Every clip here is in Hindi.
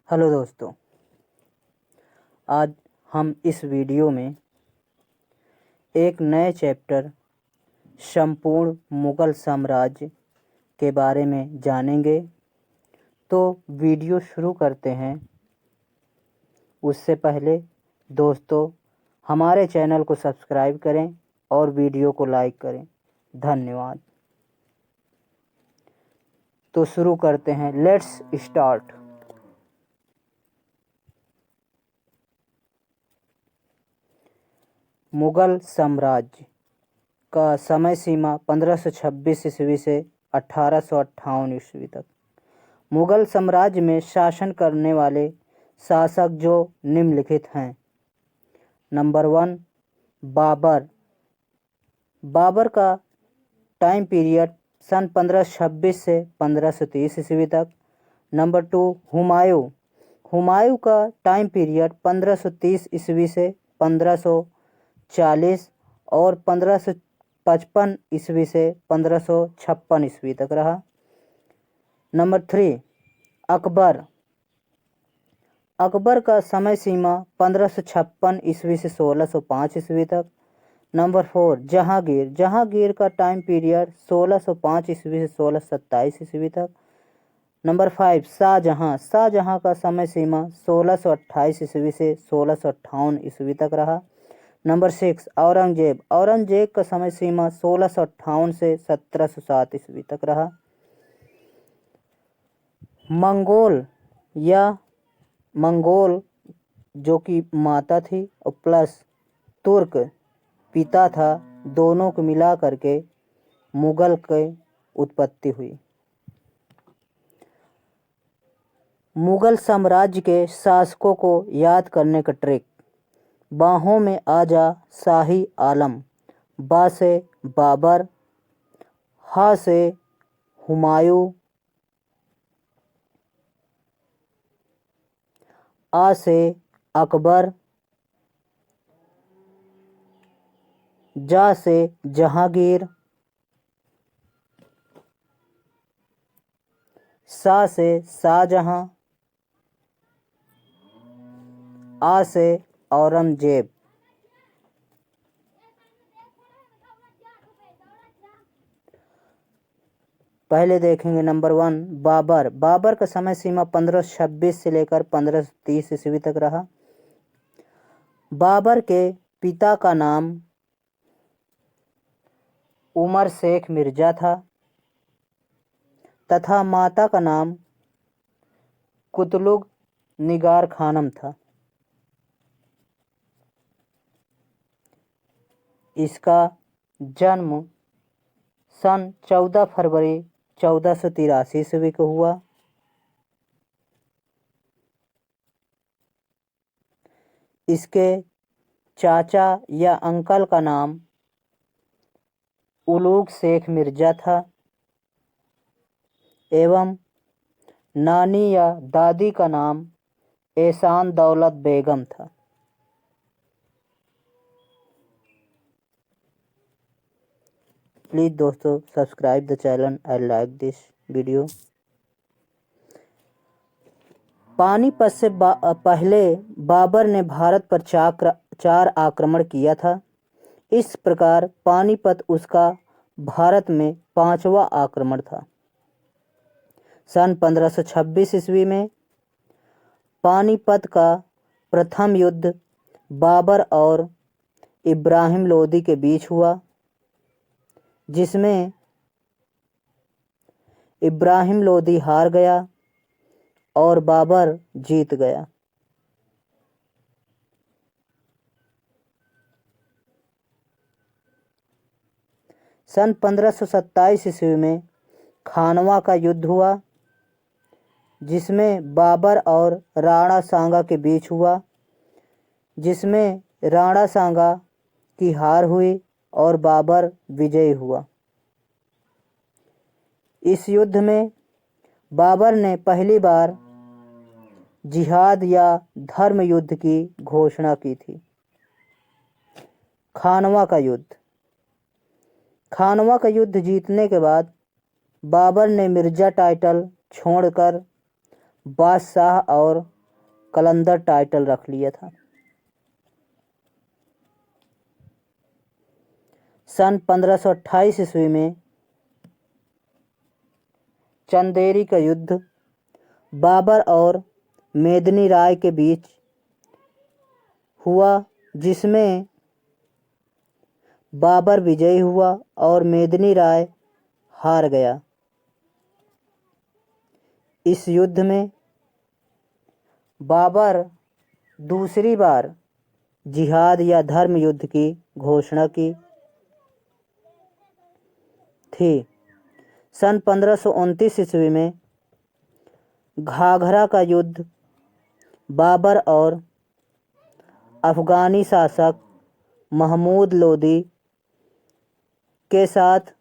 हेलो दोस्तों, आज हम इस वीडियो में एक नए चैप्टर संपूर्ण मुगल साम्राज्य के बारे में जानेंगे। तो वीडियो शुरू करते हैं। उससे पहले दोस्तों, हमारे चैनल को सब्सक्राइब करें और वीडियो को लाइक करें। धन्यवाद। तो शुरू करते हैं। Let's start. मुगल साम्राज्य का समय सीमा 1526 ईस्वी से 1858 ईस्वी तक। मुगल साम्राज्य में शासन करने वाले शासक जो निम्नलिखित हैं। नंबर 1, बाबर। बाबर का टाइम पीरियड सन 1526 से 1530 ईस्वी तक। नंबर 2, हुमायूं। हुमायूं का टाइम पीरियड 1530 ईस्वी से 1540 और 1555 ईस्वी से 1556 ईस्वी तक रहा। नंबर 3, अकबर। अकबर का समय सीमा 1556 ईस्वी से 1605 ईस्वी तक। नंबर 4, जहांगीर। जहांगीर का टाइम पीरियड 1605 ईस्वी से 1627 ईस्वी तक। नंबर 5, शाहजहां। शाहजहां का समय सीमा 1628 ईस्वी से 1658 ईस्वी तक रहा। नंबर 6, औरंगजेब। औरंगजेब का समय सीमा 1658 से 1707 ईस्वी तक रहा। मंगोल जो कि माता थी और प्लस तुर्क पिता था, दोनों को मिला करके मुगल की उत्पत्ति हुई। मुगल साम्राज्य के शासकों को याद करने का ट्रिक। बाहों में आजा शाही आलम। बा से बाबर। हा से हुमायूं। आ से अकबर। जा से जहांगीर। सा से शाहजहां। आ से औरंगजेब। पहले देखेंगे नंबर 1, बाबर। बाबर का समय सीमा 1526 से लेकर 1530 ईस्वी तक रहा। बाबर के पिता का नाम उमर शेख मिर्जा था तथा माता का नाम कुतलुग निगार खानम था। इसका जन्म सन 14 फरवरी 1483 ईस्वी को हुआ। इसके चाचा या अंकल का नाम उलूग शेख मिर्जा था एवं नानी या दादी का नाम एहसान दौलत बेगम था। प्लीज दोस्तों, subscribe the channel and like this video. Panipat से पहले बाबर ने भारत पर 4 आक्रमण किया था। इस प्रकार पानीपत उसका भारत में 5वां आक्रमण था। सन 1526 ईस्वी में पानीपत का प्रथम युद्ध बाबर और इब्राहिम लोदी के बीच हुआ, जिसमें इब्राहिम लोदी हार गया और बाबर जीत गया। सन 1527 ईस्वी में खानवा का युद्ध हुआ, जिसमें बाबर और राणा सांगा के बीच हुआ, जिसमें राणा सांगा की हार हुई और बाबर विजयी हुआ। इस युद्ध में बाबर ने पहली बार जिहाद या धर्म युद्ध की घोषणा की थी। खानवा का युद्ध। खानवा का युद्ध जीतने के बाद बाबर ने मिर्जा टाइटल छोड़कर बादशाह और कलंदर टाइटल रख लिया था। सन 1528 ईस्वी में चंदेरी का युद्ध बाबर और मेदिनी राय के बीच हुआ, जिसमें बाबर विजयी हुआ और मेदिनी राय हार गया। इस युद्ध में बाबर दूसरी बार जिहाद या धर्म युद्ध की घोषणा की थी। सन 1529 ईस्वी में घाघरा का युद्ध बाबर और अफगानी शासक महमूद लोदी के साथ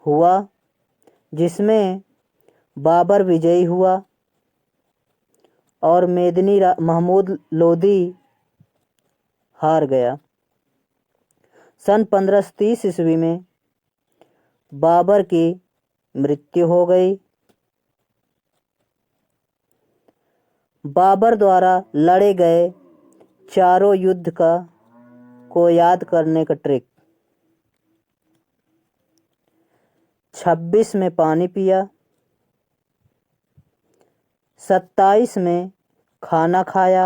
हुआ, जिसमें बाबर विजयी हुआ और महमूद लोदी हार गया। सन 1530 ईस्वी में बाबर की मृत्यु हो गई। बाबर द्वारा लड़े गए चारों युद्ध को याद करने का ट्रिक: 26 में पानी पिया, 27 में खाना खाया,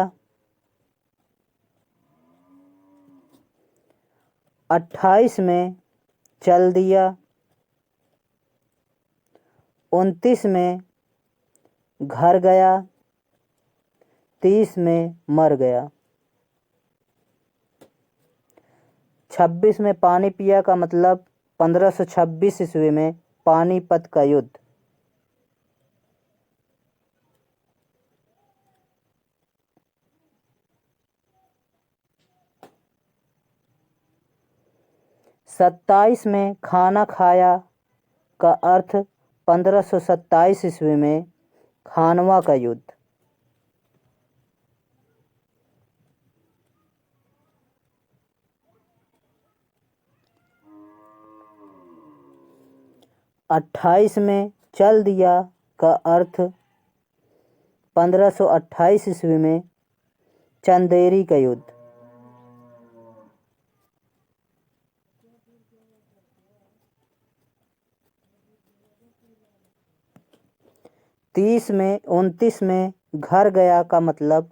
28 में चल दिया, 29 में घर गया, 30 में मर गया। 26 में पानी पिया का मतलब 1526 ईस्वी में पानीपत का युद्ध। सत्ताईस में खाना खाया का अर्थ 1527 ईस्वी में खानवा का युद्ध। अट्ठाईस में चल दिया का अर्थ 1528 ईस्वी में चंदेरी का युद्ध। तीस में 29 में घर गया का मतलब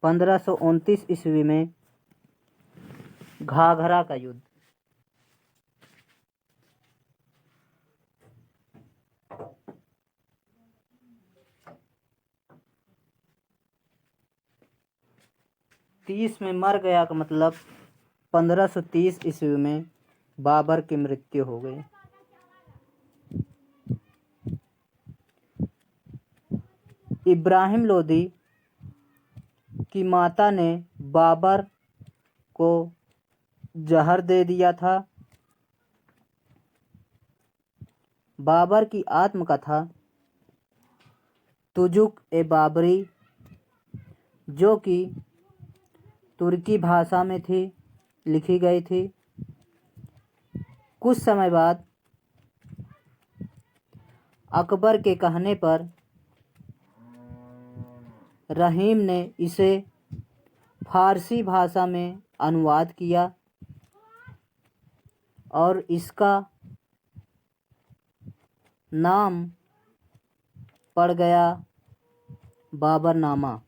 1529 ईस्वी में घाघरा का युद्ध। तीस में मर गया का मतलब 1530 ईस्वी में बाबर की मृत्यु हो गई। इब्राहिम लोदी की माता ने बाबर को जहर दे दिया था। बाबर की आत्मकथा तुजुक ए बाबरी, जो कि तुर्की भाषा में थी, लिखी गई थी। कुछ समय बाद अकबर के कहने पर रहीम ने इसे फारसी भाषा में अनुवाद किया और इसका नाम पड़ गया बाबरनामा।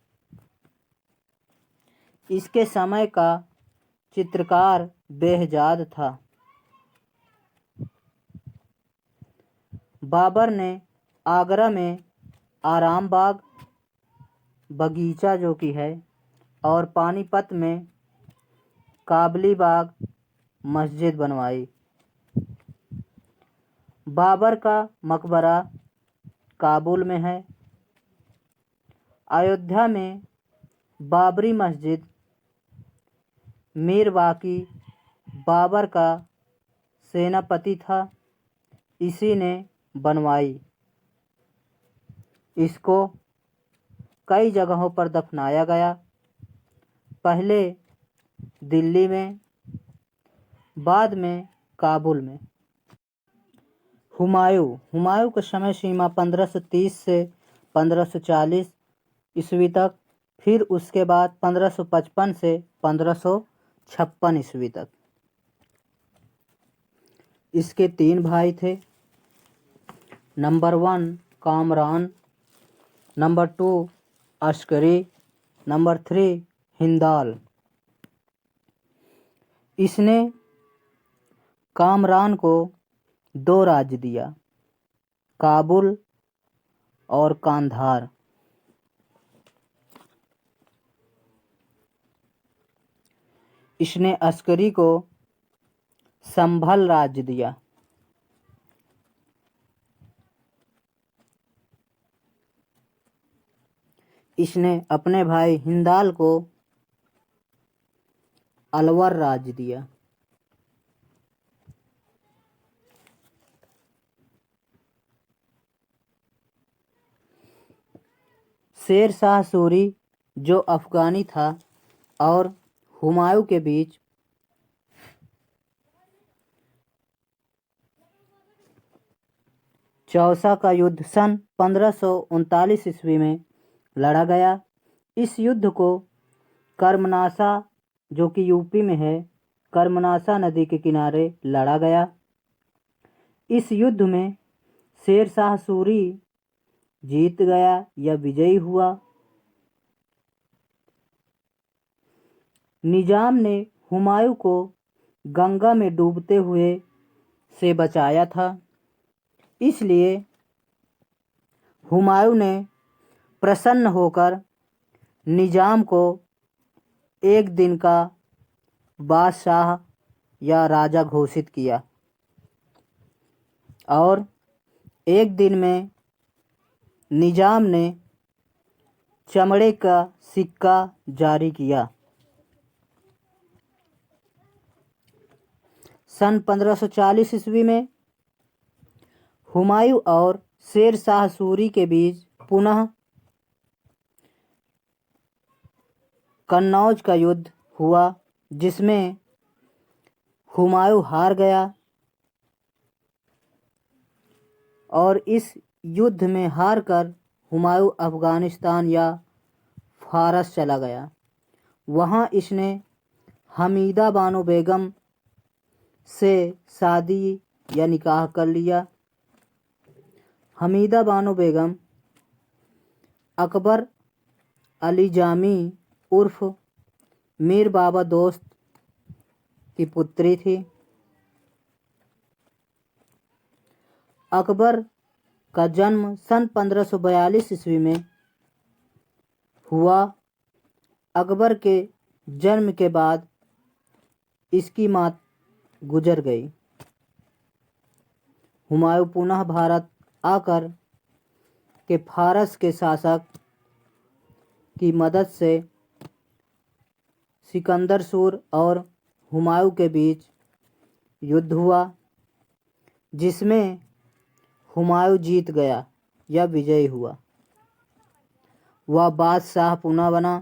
इसके समय का चित्रकार बेहजाद था। बाबर ने आगरा में आराम बाग बगीचा जो कि है और पानीपत में काबली बाग मस्जिद बनवाई। बाबर का मकबरा काबुल में है। अयोध्या में बाबरी मस्जिद मीर बाकी बाबर का सेनापति था, इसी ने बनवाई। इसको कई जगहों पर दफनाया गया, पहले दिल्ली में, बाद में काबुल में। हुमायूं का समय सीमा 1530 से 1540 ईस्वी तक, फिर उसके बाद 1555 से 1556 ईस्वी तक। इसके 3 भाई थे। Number 1 Kamran, number 2 Askari, number 3 Hindal. इसने कामरान को 2 राज्य दिया, काबुल और कांधार। इसने अस्करी को संभल राज्य दिया। इसने अपने भाई हिंदाल को अलवर राज्य दिया। शेर शाह सूरी जो अफगानी था और हुमायूं के बीच चौसा का युद्ध सन 1539 ईस्वी में लड़ा गया। इस युद्ध को कर्मनासा, जो कि यूपी में है, कर्मनासा नदी के किनारे लड़ा गया। इस युद्ध में शेर शाह सूरी जीत गया या विजयी हुआ। निजाम ने हुमायूं को गंगा में डूबते हुए से बचाया था, इसलिए हुमायूं ने प्रसन्न होकर निजाम को एक दिन का बादशाह या राजा घोषित किया और एक दिन में निजाम ने चमड़े का सिक्का जारी किया। सन 1540 ईस्वी में हुमायूं और शेर शाह सूरी के बीच पुनः कन्नौज का युद्ध हुआ, जिसमें हुमायूं हार गया और इस युद्ध में हारकर हुमायूं अफ़गानिस्तान या फारस चला गया। वहाँ इसने हमीदा बानो बेगम से शादी या निकाह कर लिया। हमीदा बानो बेगम अकबर अली जामी उर्फ मीर बाबा दोस्त की पुत्री थी। अकबर का जन्म सन 1542 ईस्वी में हुआ। अकबर के जन्म के बाद इसकी मां गुजर गई। हुमायूं पुनः भारत आकर के फारस के शासक की मदद से सिकंदर सूर और हुमायूं के बीच युद्ध हुआ, जिसमें हुमायूं जीत गया या विजयी हुआ। वह बादशाह पुनः बना।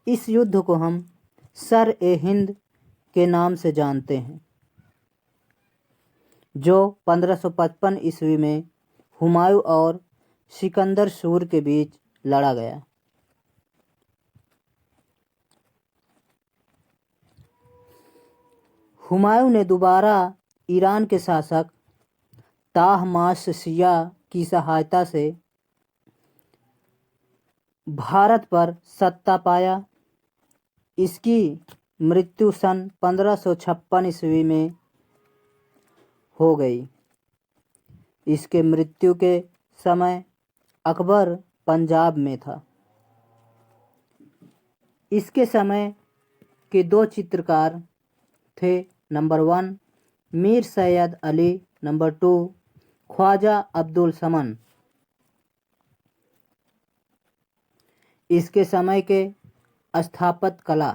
इस युद्ध को हम सर-ए-हिंद के नाम से जानते हैं, जो 1555 ईस्वी में हुमायूं और सिकंदर सूर के बीच लड़ा गया। हुमायूं ने दोबारा ईरान के शासक ताहमास्प की सहायता से भारत पर सत्ता पाया। इसकी मृत्यु सन 1556 ईस्वी में हो गई। इसके मृत्यु के समय अकबर पंजाब में था। इसके समय के 2 चित्रकार थे। नंबर 1 मीर सैयद अली, नंबर 2 ख्वाजा अब्दुल समन। इसके समय के स्थापत्य कला।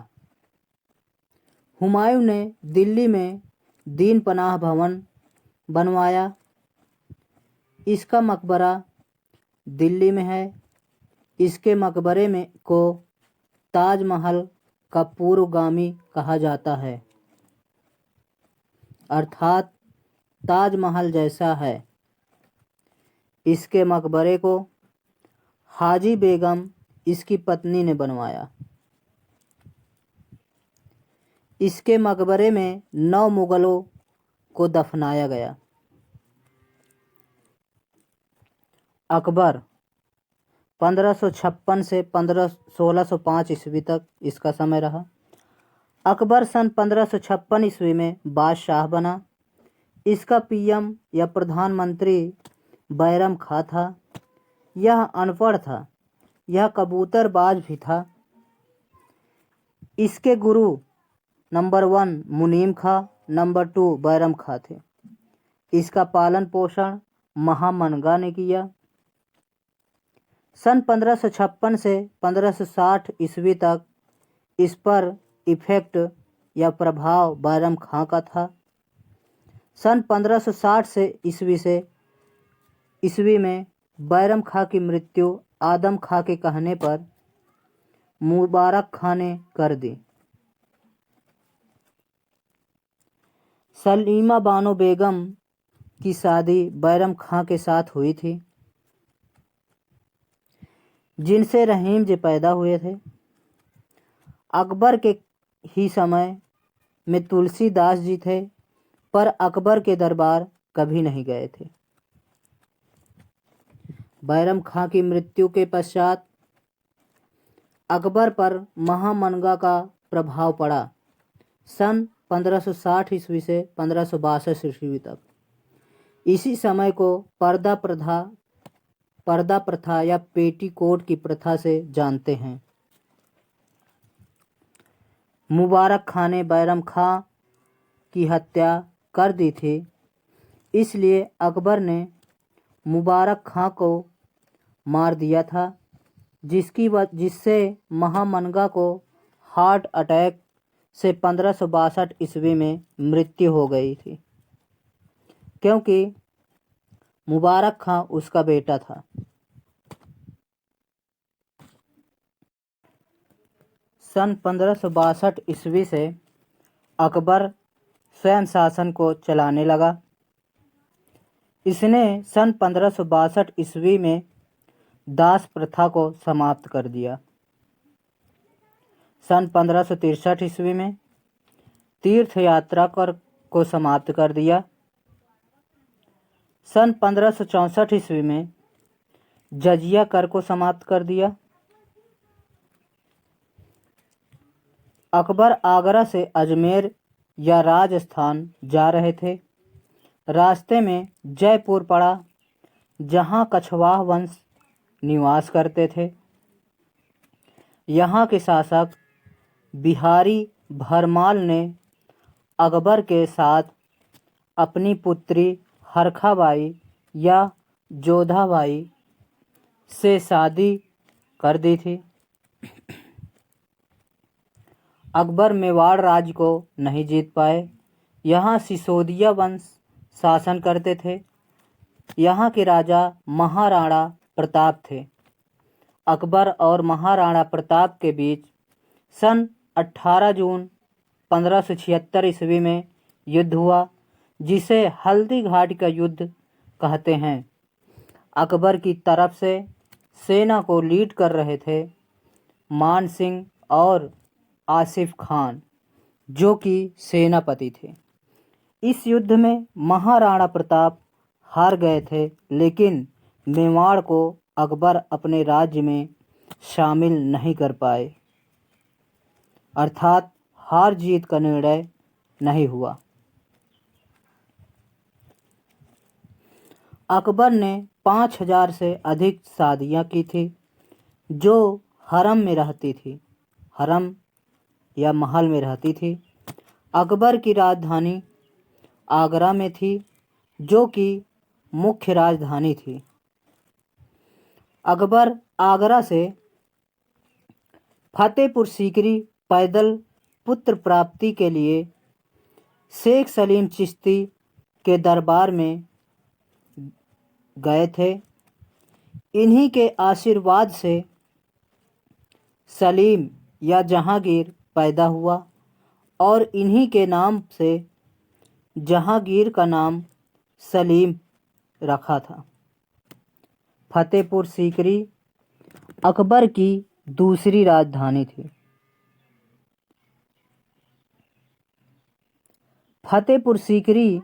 हुमायूं ने दिल्ली में दीन पनाह भवन बनवाया। इसका मकबरा दिल्ली में है। इसके मकबरे में को ताजमहल का पूर्वगामी कहा जाता है, अर्थात ताजमहल जैसा है। इसके मकबरे को हाजी बेगम इसकी पत्नी ने बनवाया। इसके मकबरे में 9 मुगलों को दफनाया गया। अकबर 1556 से 1605 ईस्वी तक इसका समय रहा। अकबर सन 1556 ईस्वी में बादशाह बना। इसका पीएम या प्रधानमंत्री बैरम खां था। यह अनपढ़ था। यह कबूतरबाज भी था। इसके गुरु नंबर 1 मुनीम खां, नंबर 2 बैरम खां थे। इसका पालन पोषण महामनगा ने किया। सन 1556 से 1560 ईस्वी तक इस पर इफेक्ट या प्रभाव बैरम खां का था। सन 1560 से ईस्वी में बैरम खां की मृत्यु आदम खां के कहने पर मुबारक खां ने कर दी। सलीमा बानो बेगम की शादी बैरम खां के साथ हुई थी, जिनसे रहीम जी पैदा हुए थे। अकबर के ही समय में तुलसीदास जी थे, पर अकबर के दरबार कभी नहीं गए थे। बैरम खां की मृत्यु के पश्चात अकबर पर महामनगा का प्रभाव पड़ा। सन 1560 ईस्वी से 1562 ईस्वी तक। इसी समय को पर्दा प्रथा या पेटीकोट की प्रथा से जानते हैं। मुबारक खां ने बैरम खां की हत्या कर दी थी, इसलिए अकबर ने मुबारक खां को मार दिया था, जिससे महामनगा को हार्ट अटैक से 1562 ईस्वी में मृत्यु हो गई थी, क्योंकि मुबारक खां उसका बेटा था। सन 1562 ईस्वी से अकबर स्वयं शासन को चलाने लगा। इसने सन 1562 ईस्वी में दास प्रथा को समाप्त कर दिया। सन 1563 ईस्वी में तीर्थ यात्रा को समाप्त कर दिया। सन 1564 ईस्वी में जजिया कर को समाप्त कर दिया। अकबर आगरा से अजमेर या राजस्थान जा रहे थे। रास्ते में जयपुर पड़ा, जहां कछवाह वंश निवास करते थे। यहाँ के शासक बिहारी भरमाल ने अकबर के साथ अपनी पुत्री हरखाबाई या जोधाबाई से शादी कर दी थी। अकबर मेवाड़ राज्य को नहीं जीत पाए। यहाँ सिसोदिया वंश शासन करते थे। यहाँ के राजा महाराणा प्रताप थे। अकबर और महाराणा प्रताप के बीच सन 18 जून 1576 ईस्वी में युद्ध हुआ, जिसे हल्दी घाटी का युद्ध कहते हैं। अकबर की तरफ से सेना को लीड कर रहे थे मान सिंह और आसिफ खान, जो कि सेनापति थे। इस युद्ध में महाराणा प्रताप हार गए थे, लेकिन मेवाड़ को अकबर अपने राज्य में शामिल नहीं कर पाए, अर्थात हार जीत का निर्णय नहीं हुआ। अकबर ने 5000 से अधिक शादियां की थी, जो हरम में रहती थी, हरम या महल में रहती थी। अकबर की राजधानी आगरा में थी, जो कि मुख्य राजधानी थी। अकबर आगरा से फतेहपुर सीकरी पैदल पुत्र प्राप्ति के लिए शेख सलीम चिश्ती के दरबार में गए थे। इन्हीं के आशीर्वाद से सलीम या जहांगीर पैदा हुआ और इन्हीं के नाम से जहांगीर का नाम सलीम रखा था। फतेहपुर सीकरी अकबर की दूसरी राजधानी थी। फतेहपुर सीकरी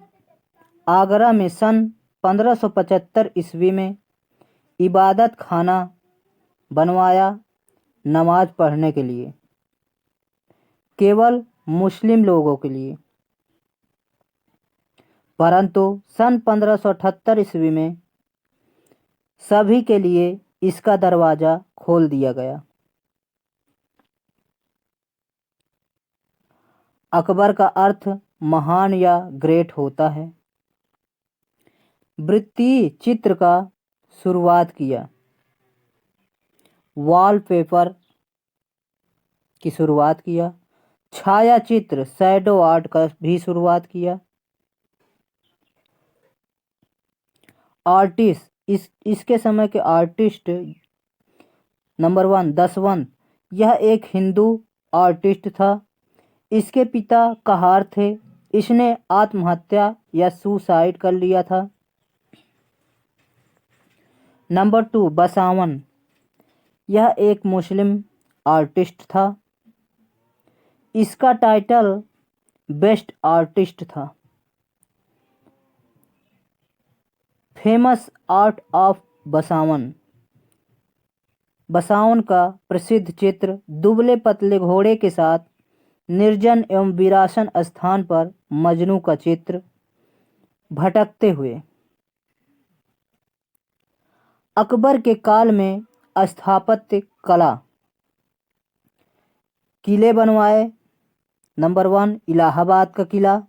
आगरा में सन 1575 ईस्वी में इबादत खाना बनवाया नमाज पढ़ने के लिए, केवल मुस्लिम लोगों के लिए। परंतु सन 1578 ईस्वी में सभी के लिए इसका दरवाज़ा खोल दिया गया। अकबर का अर्थ महान या ग्रेट होता है। वृत्तीय चित्र का शुरुआत किया। वॉलपेपर की शुरुआत किया। छाया चित्र शैडो आर्ट का भी शुरुआत किया। आर्टिस्ट, इसके समय के आर्टिस्ट नंबर 1 दशवंत, यह एक हिंदू आर्टिस्ट था। इसके पिता कहार थे। इसने आत्महत्या या सुसाइड कर लिया था। नंबर 2 बसावन, यह एक मुस्लिम आर्टिस्ट था। इसका टाइटल बेस्ट आर्टिस्ट था। Famous art of Basawan, Basawan का प्रसिद्ध चित्र दुबले पतले घोड़े के साथ निर्जन एवं विरासन स्थान पर मजनू का चित्र भटकते हुए। अकबर के काल में स्थापत्य कला, किले बनवाए। नंबर 1 इलाहाबाद का किला।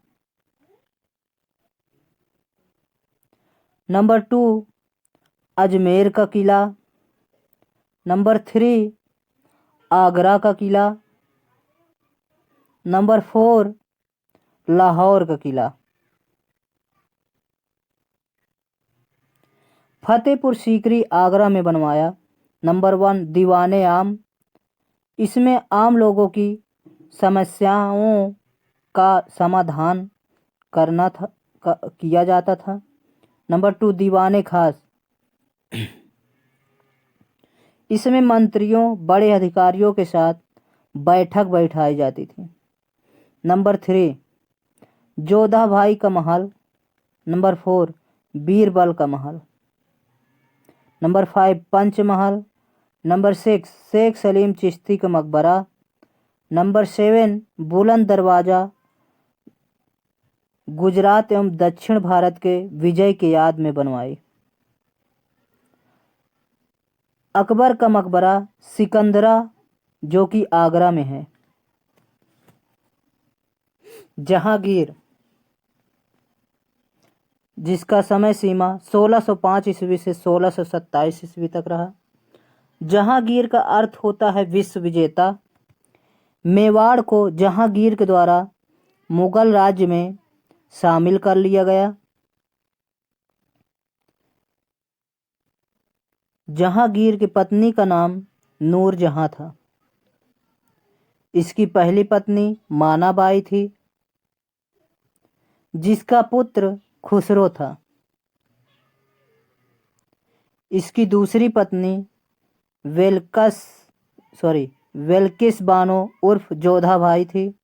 नंबर 2 अजमेर का किला। नंबर 3 आगरा का किला। नंबर 4 लाहौर का किला। फतेहपुर सीकरी आगरा में बनवाया। नंबर 1 दीवाने आम, इसमें आम लोगों की समस्याओं का समाधान किया जाता था। नंबर 2 दीवाने खास, इसमें मंत्रियों बड़े अधिकारियों के साथ बैठक बैठाई जाती थी। नंबर 3 जोधा भाई का महल। नंबर 4 बीरबल का महल। नंबर 5 पंचमहल। नंबर 6 शेख सलीम चिश्ती का मकबरा। नंबर 7 बुलंद दरवाज़ा, गुजरात एवं दक्षिण भारत के विजय की याद में बनवाई। अकबर का मकबरा सिकंदरा, जो कि आगरा में है। जहांगीर, जिसका समय सीमा 1605 ईस्वी से 1627 ईस्वी तक रहा। जहांगीर का अर्थ होता है विश्व विजेता। मेवाड़ को जहांगीर के द्वारा मुगल राज्य में शामिल कर लिया गया। जहांगीर की पत्नी का नाम नूरजहां था। इसकी पहली पत्नी मानाबाई थी, जिसका पुत्र खुसरो था। इसकी दूसरी पत्नी वेल्किस बानो उर्फ जोधा भाई थी।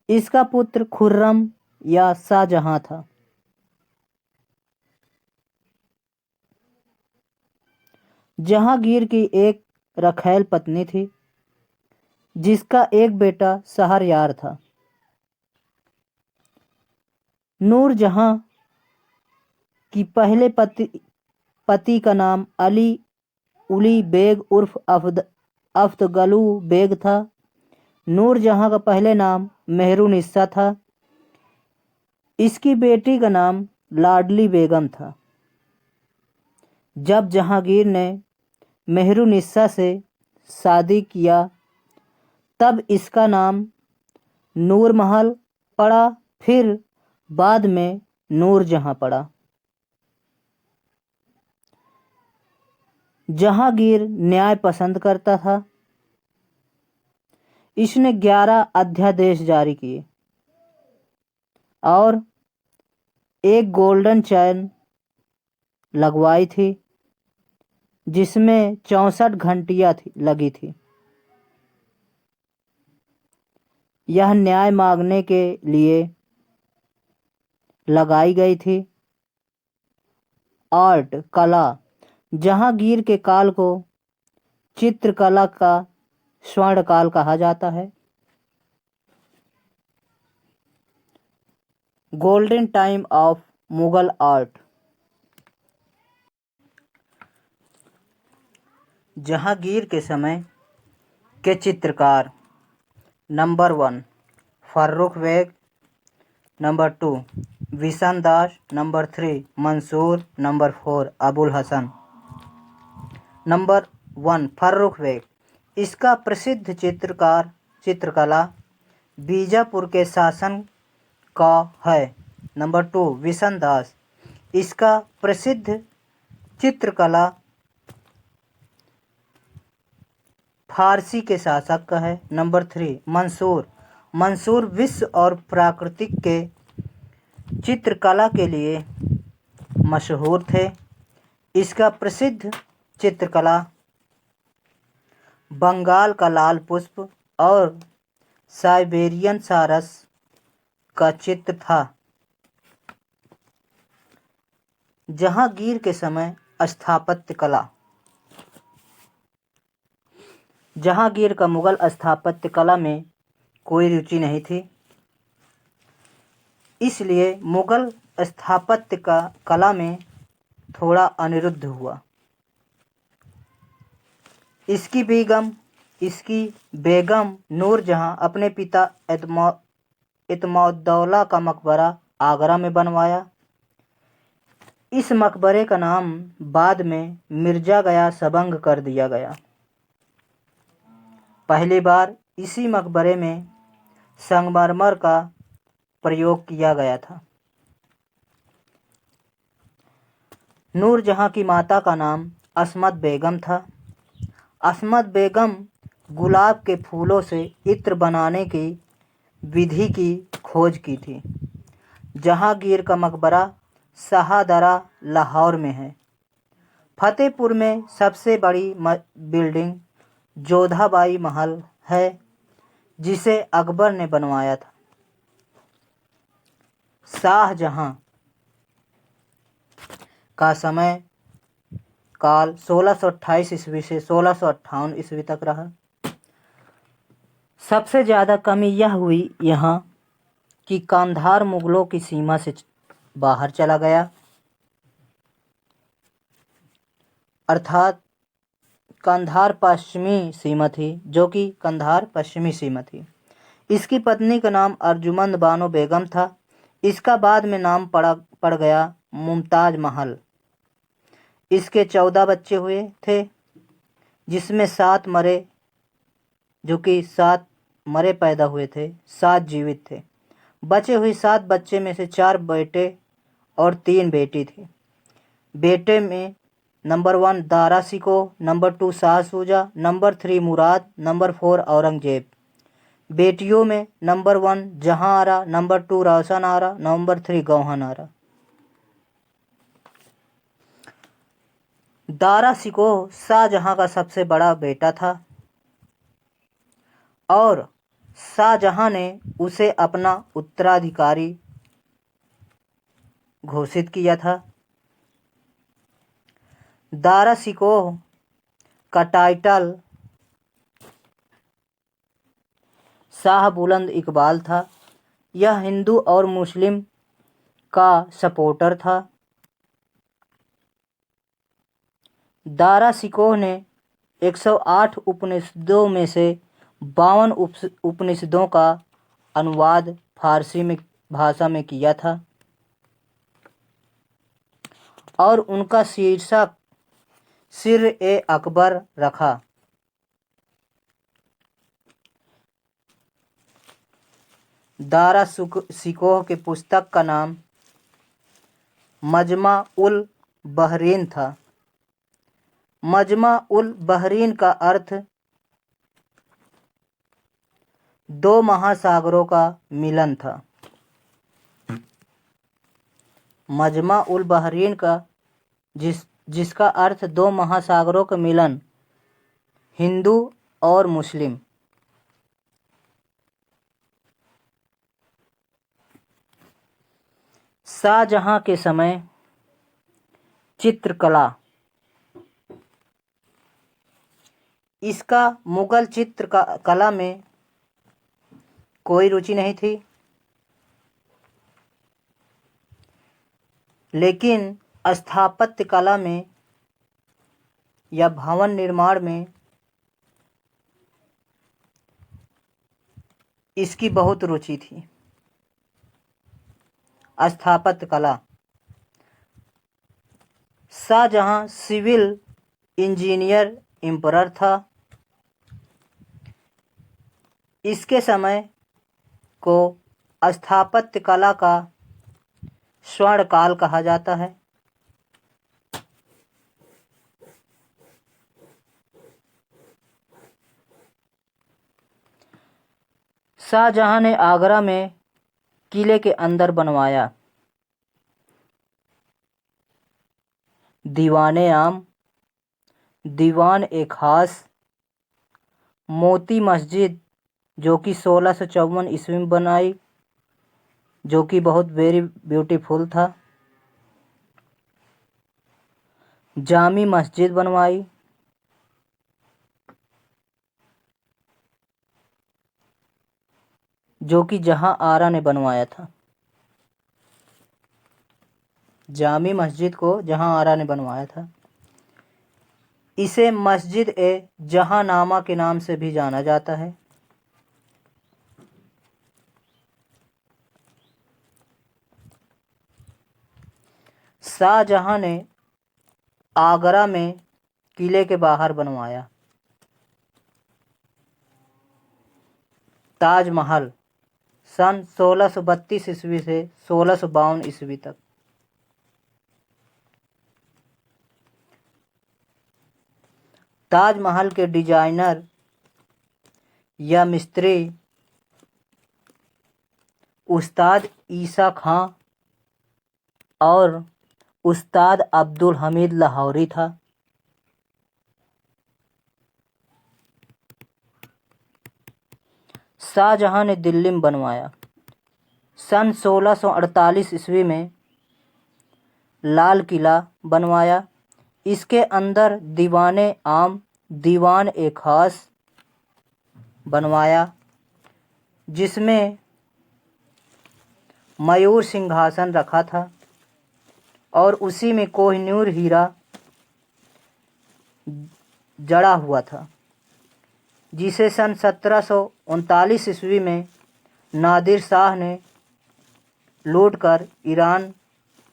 इसका पुत्र खुर्रम या शाहजहां था। जहांगीर की एक रखैल पत्नी थी, जिसका एक बेटा शहरयार था। नूरजहां की पहले पति का नाम अली उली बेग उर्फ अफ्तगलू बेग था। नूरजहां का पहले नाम मेहरुनिस्सा था। इसकी बेटी का नाम लाडली बेगम था। जब जहांगीर ने मेहरुनिस्सा से शादी किया, तब इसका नाम नूरमहल पड़ा, फिर बाद में नूरजहां पड़ा। जहांगीर न्याय पसंद करता था। इसने 11 अध्यादेश जारी किए और एक गोल्डन चैन लगवाई थी। जिसमें 64 घंटियां लगी थी। यह न्याय मांगने के लिए लगाई गई थी। आर्ट कला, जहांगीर के काल को चित्रकला का स्वर्ण काल कहा जाता है। Golden time of Mughal art. Jahangir के समय के चित्रकार: number 1 Farrukh Beg, number 2 Bishan Das, number 3 Mansur, number 4 Abul Hasan. Number 1 Farrukh Beg. इसका प्रसिद्ध चित्रकला बीजापुर के शासन का है। नंबर 2 बिशन दास। इसका प्रसिद्ध चित्रकला फारसी के शासक का है। नंबर 3 मंसूर। मंसूर विश्व और प्राकृतिक के चित्रकला के लिए मशहूर थे। इसका प्रसिद्ध चित्रकला बंगाल का लाल पुष्प और साइबेरियन सारस का चित्र था। जहांगीर के समय स्थापत्य कला। जहांगीर का मुगल स्थापत्य कला में कोई रुचि नहीं थी, इसलिए मुगल स्थापत्य का कला में थोड़ा अनिरुद्ध हुआ। इसकी बेगम नूरजहां अपने पिता इत्मौद्दौला का मकबरा आगरा में बनवाया। इस मकबरे का नाम बाद में मिर्जा गया सबंग कर दिया गया। पहली बार इसी मकबरे में संगमरमर का प्रयोग किया गया था। नूरजहां की माता का नाम असमत बेगम था। असमत बेगम गुलाब के फूलों से इत्र बनाने की विधि की खोज की थी। जहांगीर का मकबरा शाहदरा लाहौर में है। फतेहपुर में सबसे बड़ी बिल्डिंग जोधाबाई महल है, जिसे अकबर ने बनवाया था। शाहजहां का समय काल 1628 ईस्वी से 1658 ईस्वी तक रहा। सबसे ज़्यादा कमी यह हुई यहाँ कि कांधार मुगलों की सीमा से बाहर चला गया, अर्थात कंधार पश्चिमी सीमा थी, जो कि कंधार पश्चिमी सीमा थी। इसकी पत्नी का नाम अर्जुमंद बानो बेगम था। इसका बाद में नाम पड़ गया मुमताज महल। इसके 14 बच्चे हुए थे, जिसमें 7 मरे, जो कि 7 मरे पैदा हुए थे, 7 जीवित थे। बचे हुए 7 बच्चे में से 4 बेटे और 3 बेटी थी। बेटे में नंबर 1 दारा शिकोह, नंबर 2 शाह सूजा, नंबर 3 मुराद, नंबर 4 औरंगजेब। बेटियों में नंबर 1 जहां आरा, नंबर 2 रोशन आरा, नंबर 3 गौहन आरा। दारा शिकोह शाहजहां का सबसे बड़ा बेटा था और शाहजहां ने उसे अपना उत्तराधिकारी घोषित किया था। दारा शिकोह का टाइटल शाह बुलंद इकबाल था। यह हिंदू और मुस्लिम का सपोर्टर था। दारा शिकोह ने 108 उपनिषदों में से 52 उपनिषदों का अनुवाद फारसी में भाषा में किया था और उनका शीर्षक सिर-ए-अकबर रखा। दारा शिकोह की पुस्तक का नाम मजमा उल बहरीन था। मजमा उल बहरीन का अर्थ 2 महासागरों का मिलन था। मजमा उल बहरीन का जिसका अर्थ दो महासागरों का मिलन, हिंदू और मुस्लिम। शाहजहां के समय चित्रकला, इसका मुगल कला में कोई रुचि नहीं थी, लेकिन स्थापत्य कला में या भवन निर्माण में इसकी बहुत रुचि थी। स्थापत्य कला। शाहजहां सिविल इंजीनियर एम्परर था। इसके समय को स्थापत्य कला का स्वर्ण काल कहा जाता है। शाहजहां ने आगरा में किले के अंदर बनवाया दीवाने आम, दीवान ए खास, मोती मस्जिद जो कि 1654 ईस्वी में बनाई, जो कि बहुत वेरी ब्यूटीफुल था। जामी मस्जिद बनवाई, जो कि जहां आरा ने बनवाया था। जामी मस्जिद को जहां आरा ने बनवाया था। इसे मस्जिद ए जहांनामा के नाम से भी जाना जाता है। शाहजहां ने आगरा में किले के बाहर बनवाया ताजमहल सन 1632 ईस्वी से 1652 ईस्वी तक। ताजमहल के डिजाइनर या मिस्त्री उस्ताद ईसा खां और उस्ताद अब्दुल हमीद लाहौरी था। शाहजहां ने दिल्ली में बनवाया सन 1648 ईस्वी में लाल किला बनवाया। इसके अंदर दीवाने आम, दीवान ए खास बनवाया, जिसमें मयूर सिंहासन रखा था और उसी में कोहिनूर हीरा जड़ा हुआ था, जिसे सन 1739 ईस्वी में नादिर शाह ने लूटकर ईरान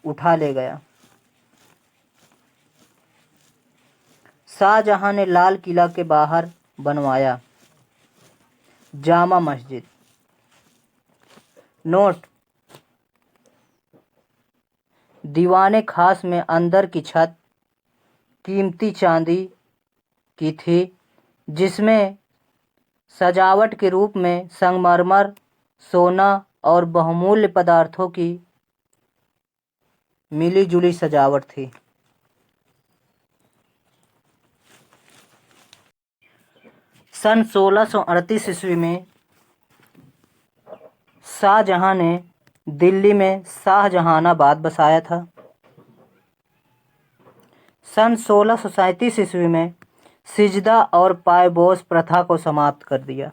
उठा ले गया। शाहजहां ने लाल किला के बाहर बनवाया जामा मस्जिद। नोट: दीवाने खास में अंदर की छत कीमती चांदी की थी, जिसमें सजावट के रूप में संगमरमर, सोना और बहुमूल्य पदार्थों की मिली जुली सजावट थी। सन 1638 ईस्वी में शाहजहां ने दिल्ली में शाहजहानाबाद बसाया था। सन 1637 ईस्वी में सिजदा और पायबोस प्रथा को समाप्त कर दिया।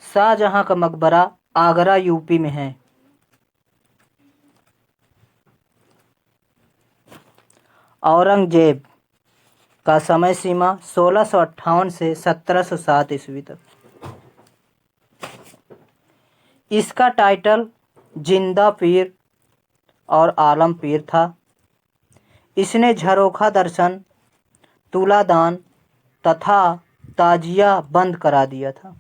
शाहजहां का मकबरा आगरा यूपी में है। औरंगजेब का समय सीमा 1658 से 1707 ईस्वी तक। इसका टाइटल जिंदा पीर और आलम पीर था। इसने झरोखा दर्शन, तुलादान तथा ताजिया बंद करा दिया था।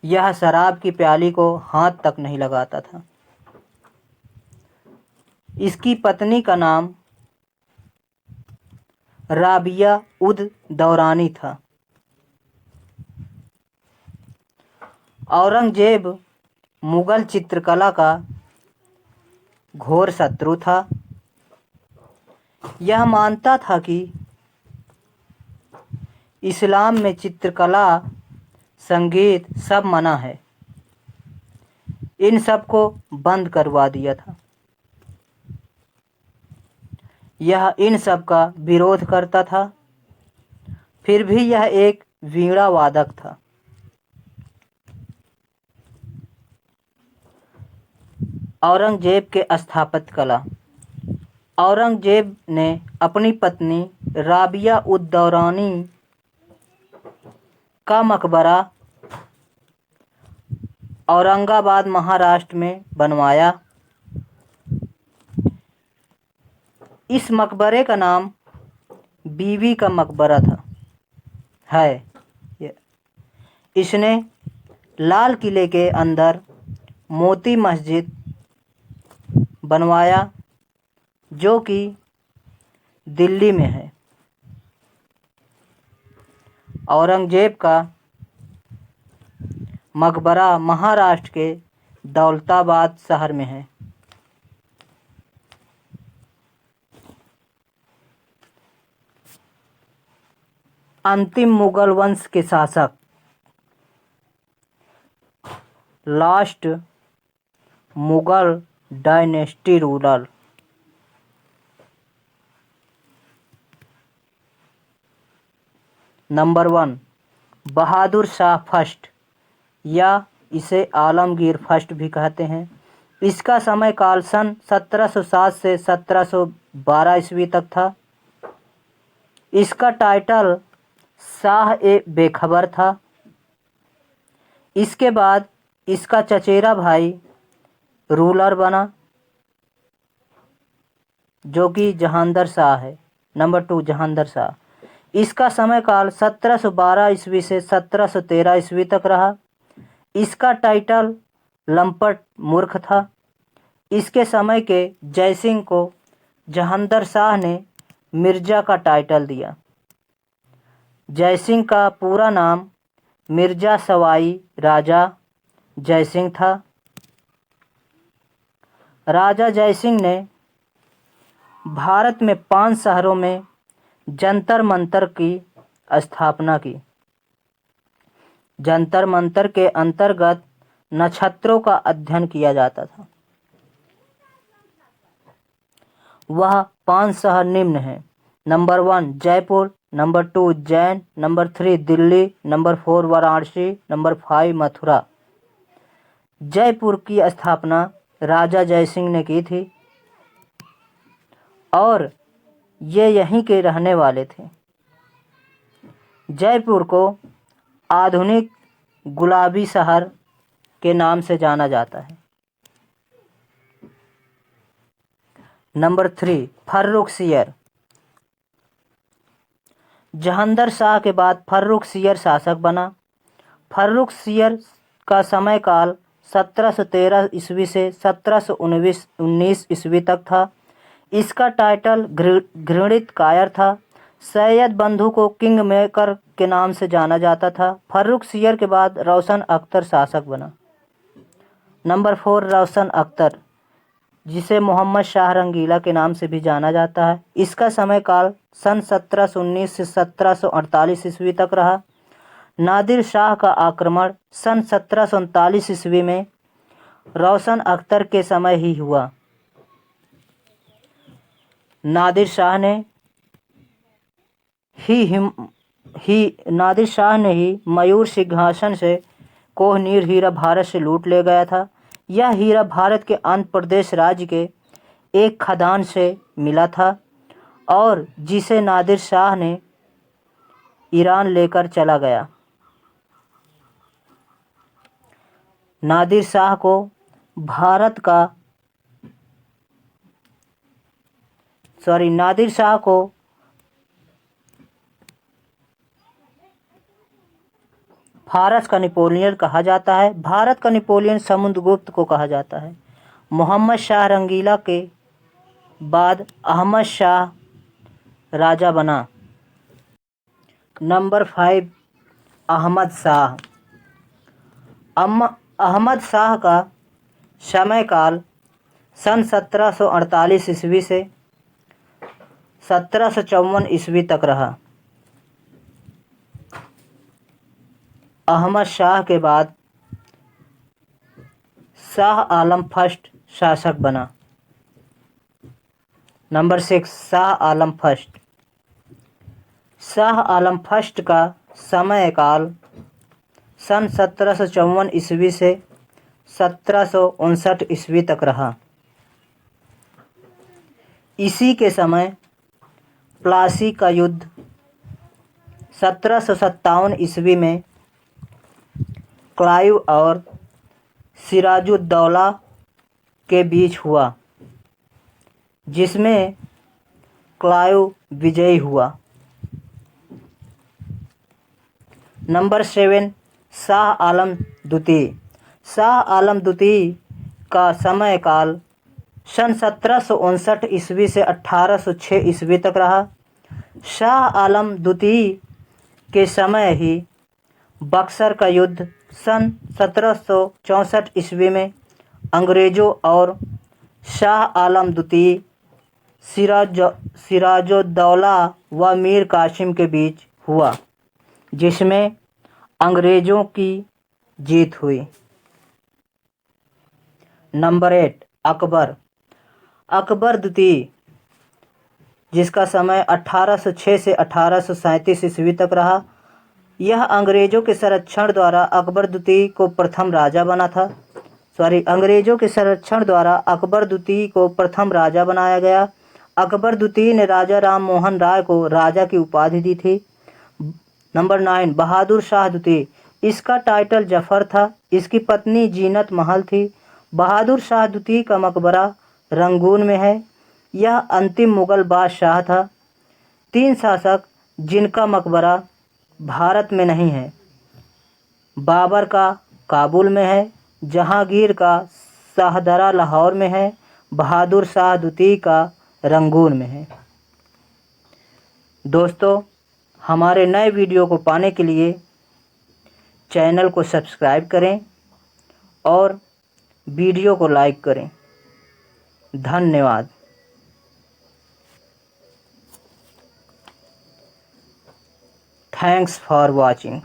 यह शराब की प्याली को हाथ तक नहीं लगाता था। इसकी पत्नी का नाम राबिया उद दौरानी था। औरंगजेब मुगल चित्रकला का घोर शत्रु था। यह मानता था कि इस्लाम में चित्रकला, संगीत सब मना है। इन सब को बंद करवा दिया था। यह इन सब का विरोध करता था। फिर भी यह एक वीणा वादक था। औरंगजेब के स्थापत्य कला। औरंगजेब ने अपनी पत्नी राबिया उद दौरानी का मकबरा औरंगाबाद महाराष्ट्र में बनवाया। इस मकबरे का नाम बीवी का मकबरा है। इसने लाल किले के अंदर मोती मस्जिद बनवाया जो कि दिल्ली में है। औरंगजेब का मकबरा महाराष्ट्र के दौलताबाद शहर में है। अंतिम मुगल वंश के शासक, last Mughal dynasty ruler. Number 1 Bahadur Shah first या इसे आलमगीर फर्स्ट भी कहते हैं। इसका समय काल सन 1707 से 1712 ईस्वी तक था। इसका टाइटल शाह ए बेखबर था। इसके बाद इसका चचेरा भाई रूलर बना जो कि जहांगीर शाह है। नंबर 2 जहांगीर शाह। इसका समय काल 1712 ईस्वी से 1713 ईस्वी तक रहा। इसका टाइटल लंपट मूर्ख था। इसके समय के जयसिंह को जहांगीर शाह ने मिर्जा का टाइटल दिया। जयसिंह का पूरा नाम मिर्जा सवाई राजा जयसिंह था। राजा जयसिंह ने भारत में 5 शहरों में जंतर मंतर की स्थापना की। जंतर मंतर के अंतर्गत नक्षत्रों का अध्ययन किया जाता था। वह 5 शहर निम्न हैं। Number 1 Jaipur, number 2 Ujjain, number 3 Delhi, number 4 Varanasi, number 5 Mathura. Jaipur की स्थापना राजा जयसिंह ने की थी और ये यहीं के रहने वाले थे। जयपुर को आधुनिक गुलाबी शहर के नाम से जाना जाता है। नंबर 3 फर्रुखसियर। जहांगीर शाह के बाद फर्रुखसियर शासक बना। फर्रुखसियर का समय काल 1713 ईस्वी से 1719 ईस्वी तक था। इसका टाइटल घृणित कायर था। सैयद बंधु को किंग मेकर के नाम से जाना जाता था। फर्रुखसियर के बाद रोशन अख्तर शासक बना। नंबर 4 रोशन अख्तर, जिसे मोहम्मद शाह रंगीला के नाम से भी जाना जाता है। इसका समय काल सन 1719 से 1748 ईस्वी तक रहा। नादिर शाह का आक्रमण सन 1739 ईस्वी में रोशन अख्तर के समय ही हुआ। नादिर शाह ने ही मयूर सिंहासन से कोहिनूर हीरा भारत से लूट ले गया था। यह हीरा भारत के आंध्र प्रदेश राज्य के एक खदान से मिला था और जिसे नादिर शाह ने ईरान लेकर चला गया। नादिर शाह को फारस का नेपोलियन कहा जाता है। भारत का नेपोलियन समुद्रगुप्त को कहा जाता है। मोहम्मद शाह रंगीला के बाद अहमद शाह राजा बना। नंबर 5 अहमद शाह। अहमद शाह का समय काल सन 1748 ईस्वी से 1754 ईस्वी तक रहा। अहमद शाह के बाद शाह आलम फर्स्ट शासक बना। Number 6, Shah Alam first. Shah Alam first का समय काल सन 1754 ईस्वी से 1759 ईस्वी तक रहा। इसी के समय प्लासी का युद्ध 1757 ईस्वी में क्लाइव और सिराजुद्दौला के बीच हुआ, जिसमें क्लाइव विजयी हुआ। नंबर 7, शाह आलम द्वितीय। शाह आलम द्वितीय का समय काल सन 1759 ईस्वी से 1806 ईस्वी तक रहा। शाह आलम द्वितीय के समय ही बक्सर का युद्ध सन 1764 ईस्वी में अंग्रेज़ों और शाह आलम द्वितीय, सिराजुद्दौला व मीर कासिम के बीच हुआ, जिसमें अंग्रेज़ों की जीत हुई। नंबर 8, अकबर। अकबर द्वितीय, जिसका समय 1806 से 1837 ईस्वी तक रहा, यह अंग्रेज़ों के संरक्षण द्वारा अकबर द्वितीय को प्रथम राजा बनाया गया। अकबर द्वितीय ने राजा राम मोहन राय को राजा की उपाधि दी थी। नंबर 9, बहादुर शाह द्वितीय। इसका टाइटल जफर था। इसकी पत्नी जीनत महल थी। बहादुर शाह द्वितीय का मकबरा रंगून में है। यह अंतिम मुगल बादशाह था। 3 शासक जिनका मकबरा भारत में नहीं है। बाबर का काबुल में है, जहांगीर का शाहदरा लाहौर में है, बहादुर शाह द्वितीय का रंगून में है। दोस्तों, हमारे नए वीडियो को पाने के लिए चैनल को सब्सक्राइब करें और वीडियो को लाइक करें। धन्यवाद। Thanks for watching.